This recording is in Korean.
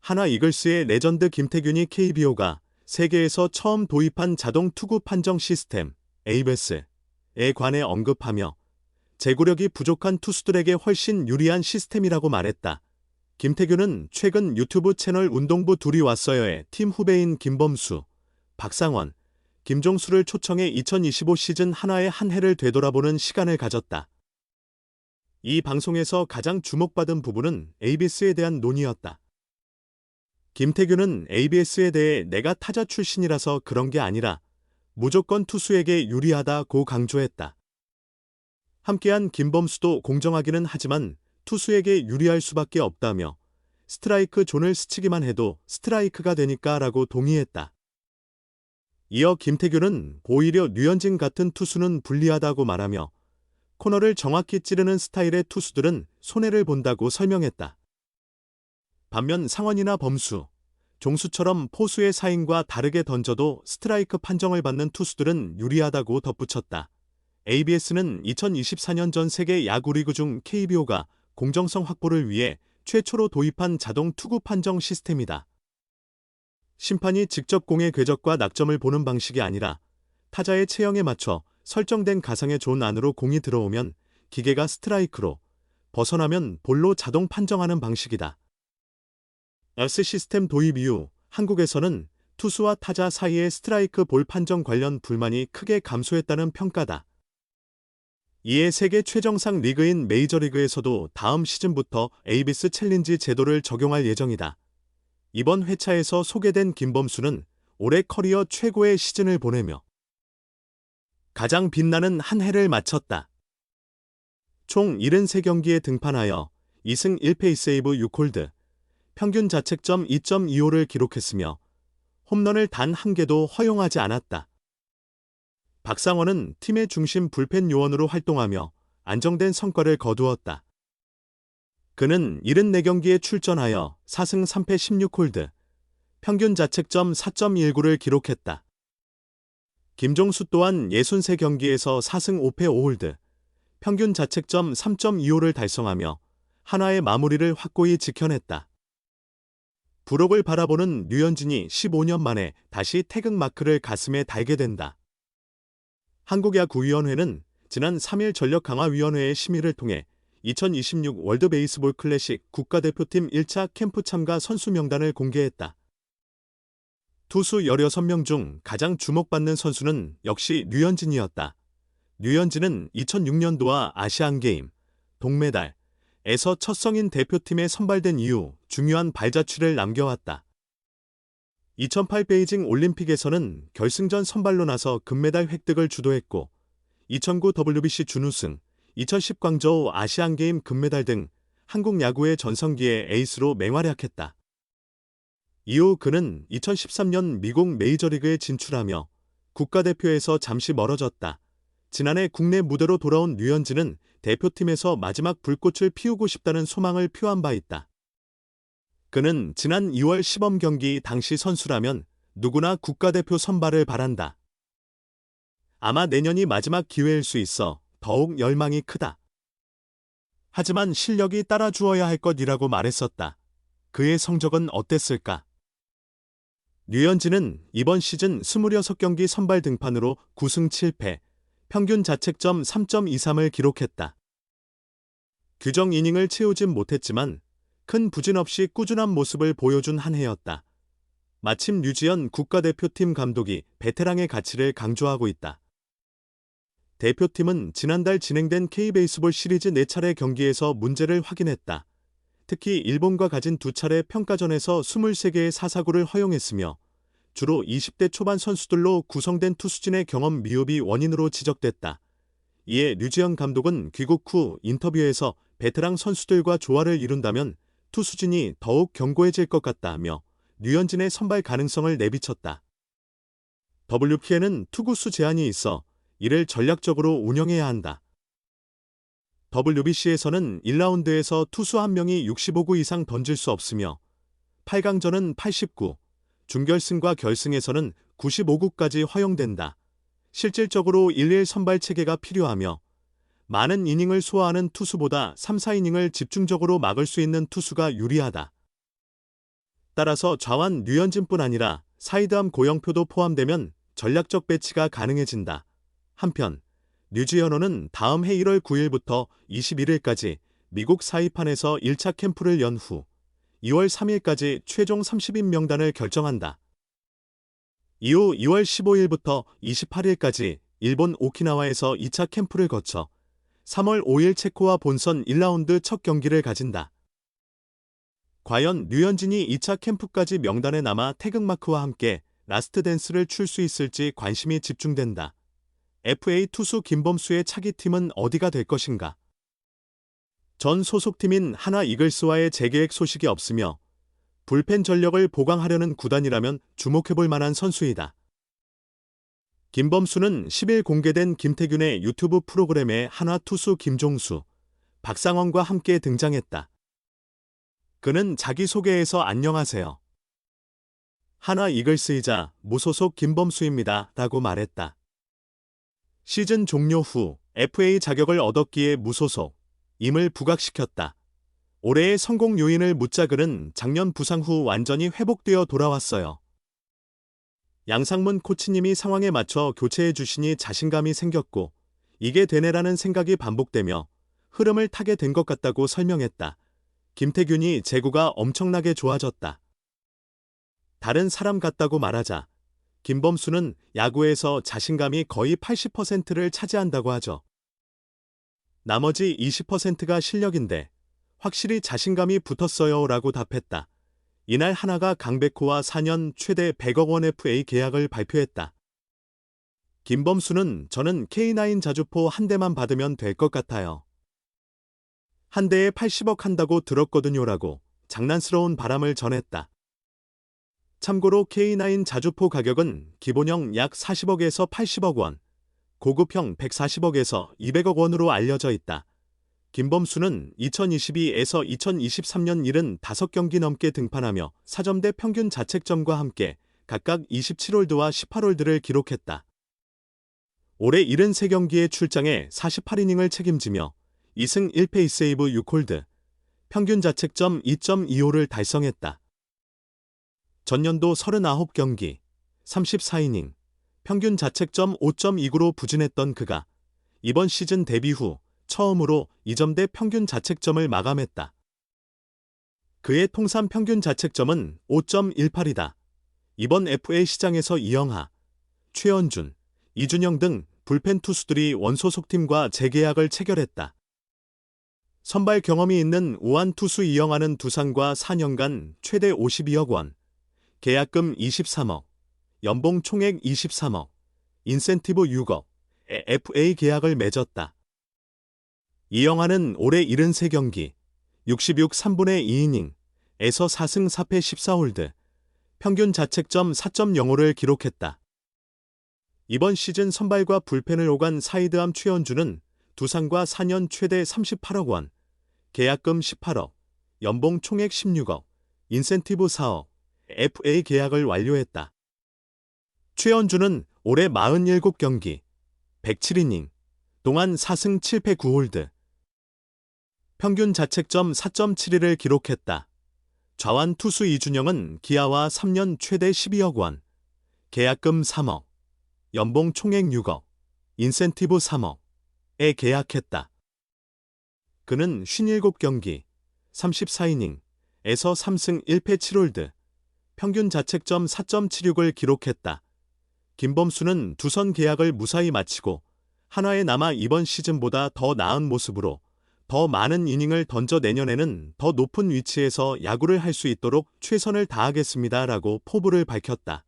하나 이글스의 레전드 김태균이 KBO가 세계에서 처음 도입한 자동 투구 판정 시스템 에이베스에 관해 언급하며 제구력이 부족한 투수들에게 훨씬 유리한 시스템이라고 말했다. 김태균은 최근 유튜브 채널 운동부 둘이 왔어요의 팀 후배인 김범수, 박상원, 김종수를 초청해 2025 시즌 한화의 한 해를 되돌아보는 시간을 가졌다. 이 방송에서 가장 주목받은 부분은 에이비스에 대한 논의였다. 김태균은 ABS에 대해 내가 타자 출신이라서 그런 게 아니라 무조건 투수에게 유리하다고 강조했다. 함께한 김범수도 공정하기는 하지만 투수에게 유리할 수밖에 없다며 스트라이크 존을 스치기만 해도 스트라이크가 되니까 라고 동의했다. 이어 김태균은 오히려 류현진 같은 투수는 불리하다고 말하며 코너를 정확히 찌르는 스타일의 투수들은 손해를 본다고 설명했다. 반면 상원이나 범수, 종수처럼 포수의 사인과 다르게 던져도 스트라이크 판정을 받는 투수들은 유리하다고 덧붙였다. ABS는 2024년 전 세계 야구리그 중 KBO가 공정성 확보를 위해 최초로 도입한 자동 투구 판정 시스템이다. 심판이 직접 공의 궤적과 낙점을 보는 방식이 아니라 타자의 체형에 맞춰 설정된 가상의 존 안으로 공이 들어오면 기계가 스트라이크로, 벗어나면 볼로 자동 판정하는 방식이다. S 시스템 도입 이후 한국에서는 투수와 타자 사이의 스트라이크 볼 판정 관련 불만이 크게 감소했다는 평가다. 이에 세계 최정상 리그인 메이저리그에서도 다음 시즌부터 에이비스 챌린지 제도를 적용할 예정이다. 이번 회차에서 소개된 김범수는 올해 커리어 최고의 시즌을 보내며 가장 빛나는 한 해를 마쳤다. 총 73경기에 등판하여 2승 1패 2세이브 6홀드, 평균 자책점 2.25를 기록했으며 홈런을 단 한 개도 허용하지 않았다. 박상원은 팀의 중심 불펜 요원으로 활동하며 안정된 성과를 거두었다. 그는 74경기에 출전하여 4승 3패 16홀드, 평균 자책점 4.19를 기록했다. 김종수 또한 63경기에서 4승 5패 5홀드, 평균 자책점 3.25를 달성하며 한화의 마무리를 확고히 지켜냈다. 부록을 바라보는 류현진이 15년 만에 다시 태극마크를 가슴에 달게 된다. 한국야구위원회는 지난 3일 전력강화위원회의 심의를 통해 2026 월드베이스볼 클래식 국가대표팀 1차 캠프 참가 선수 명단을 공개했다. 투수 16명 중 가장 주목받는 선수는 역시 류현진이었다. 류현진은 2006년도와 아시안게임, 동메달에서 첫 성인 대표팀에 선발된 이후 중요한 발자취를 남겨왔다. 2008 베이징 올림픽에서는 결승전 선발로 나서 금메달 획득을 주도했고 2009 WBC 준우승, 2010 광저우 아시안게임 금메달 등 한국 야구의 전성기의 에이스로 맹활약했다. 이후 그는 2013년 미국 메이저리그에 진출하며 국가대표에서 잠시 멀어졌다. 지난해 국내 무대로 돌아온 류현진은 대표팀에서 마지막 불꽃을 피우고 싶다는 소망을 표한 바 있다. 그는 지난 2월 시범 경기 당시 선수라면 누구나 국가대표 선발을 바란다. 아마 내년이 마지막 기회일 수 있어 더욱 열망이 크다. 하지만 실력이 따라주어야 할 것이라고 말했었다. 그의 성적은 어땠을까? 류현진은 이번 시즌 26경기 선발 등판으로 9승 7패, 평균 자책점 3.23을 기록했다. 규정 이닝을 채우진 못했지만 큰 부진 없이 꾸준한 모습을 보여준 한 해였다. 마침 류지연 국가대표팀 감독이 베테랑의 가치를 강조하고 있다. 대표팀은 지난달 진행된 K베이스볼 시리즈 4차례 경기에서 문제를 확인했다. 특히 일본과 가진 2차례 평가전에서 23개의 사사구를 허용했으며 주로 20대 초반 선수들로 구성된 투수진의 경험 미흡이 원인으로 지적됐다. 이에 류지연 감독은 귀국 후 인터뷰에서 베테랑 선수들과 조화를 이룬다면 투수진이 더욱 견고해질 것 같다며 류현진의 선발 가능성을 내비쳤다. WP에는 투구수 제한이 있어 이를 전략적으로 운영해야 한다. WBC에서는 1라운드에서 투수 한 명이 65구 이상 던질 수 없으며 8강전은 89, 준결승과 결승에서는 95구까지 허용된다. 실질적으로 1-1 선발 체계가 필요하며 많은 이닝을 소화하는 투수보다 3-4이닝을 집중적으로 막을 수 있는 투수가 유리하다. 따라서 좌완 류현진뿐 아니라 사이드암 고영표도 포함되면 전략적 배치가 가능해진다. 한편 류지현호는 다음 해 1월 9일부터 21일까지 미국 사이판에서 1차 캠프를 연 후 2월 3일까지 최종 30인 명단을 결정한다. 이후 2월 15일부터 28일까지 일본 오키나와에서 2차 캠프를 거쳐 3월 5일 체코와 본선 1라운드 첫 경기를 가진다. 과연 류현진이 2차 캠프까지 명단에 남아 태극마크와 함께 라스트 댄스를 출 수 있을지 관심이 집중된다. FA 투수 김범수의 차기팀은 어디가 될 것인가? 전 소속팀인 하나 이글스와의 재계획 소식이 없으며 불펜 전력을 보강하려는 구단이라면 주목해볼 만한 선수이다. 김범수는 10일 공개된 김태균의 유튜브 프로그램에 한화 투수 김종수, 박상원과 함께 등장했다. 그는 자기소개에서 안녕하세요. 한화 이글스이자 무소속 김범수입니다. 라고 말했다. 시즌 종료 후 FA 자격을 얻었기에 무소속임을 부각시켰다. 올해의 성공 요인을 묻자 그는 작년 부상 후 완전히 회복되어 돌아왔어요. 양상문 코치님이 상황에 맞춰 교체해 주시니 자신감이 생겼고 이게 되네라는 생각이 반복되며 흐름을 타게 된 것 같다고 설명했다. 김태균이 제구가 엄청나게 좋아졌다. 다른 사람 같다고 말하자 김범수는 야구에서 자신감이 거의 80%를 차지한다고 하죠. 나머지 20%가 실력인데 확실히 자신감이 붙었어요 라고 답했다. 이날 하나가 강백호와 4년 최대 100억 원 FA 계약을 발표했다. 김범수는 저는 K9 자주포 한 대만 받으면 될 것 같아요. 한 대에 80억 한다고 들었거든요 라고 장난스러운 바람을 전했다. 참고로 K9 자주포 가격은 기본형 약 40억에서 80억 원, 고급형 140억에서 200억 원으로 알려져 있다. 김범수는 2022에서 2023년 75경기 넘게 등판하며 4점대 평균 자책점과 함께 각각 27홀드와 18홀드를 기록했다. 올해 73경기에 출장해 48이닝을 책임지며 2승 1패 2세이브 6홀드, 평균 자책점 2.25를 달성했다. 전년도 39경기, 34이닝, 평균 자책점 5.29로 부진했던 그가 이번 시즌 데뷔 후 처음으로 2점대 평균 자책점을 마감했다. 그의 통산 평균 자책점은 5.18이다. 이번 FA 시장에서 이영하, 최원준, 이준영 등 불펜 투수들이 원소속팀과 재계약을 체결했다. 선발 경험이 있는 우완 투수 이영하는 두산과 4년간 최대 52억 원, 계약금 23억, 연봉 총액 23억, 인센티브 6억의 FA 계약을 맺었다. 이영하는 올해 73경기, 66 3분의 2이닝에서 4승 4패 14홀드, 평균 자책점 4.05를 기록했다. 이번 시즌 선발과 불펜을 오간 사이드암 최원준은 두산과 4년 최대 38억 원, 계약금 18억, 연봉 총액 16억, 인센티브 4억, FA 계약을 완료했다. 최원준은 올해 47경기, 107이닝 동안 4승 7패 9홀드, 평균 자책점 4.71을 기록했다. 좌완 투수 이준영은 기아와 3년 최대 12억 원, 계약금 3억, 연봉 총액 6억, 인센티브 3억에 계약했다. 그는 57경기, 34이닝에서 3승 1패 7홀드, 평균 자책점 4.76을 기록했다. 김범수는 두선 계약을 무사히 마치고 한화에 남아 이번 시즌보다 더 나은 모습으로 더 많은 이닝을 던져 내년에는 더 높은 위치에서 야구를 할 수 있도록 최선을 다하겠습니다 라고 포부를 밝혔다.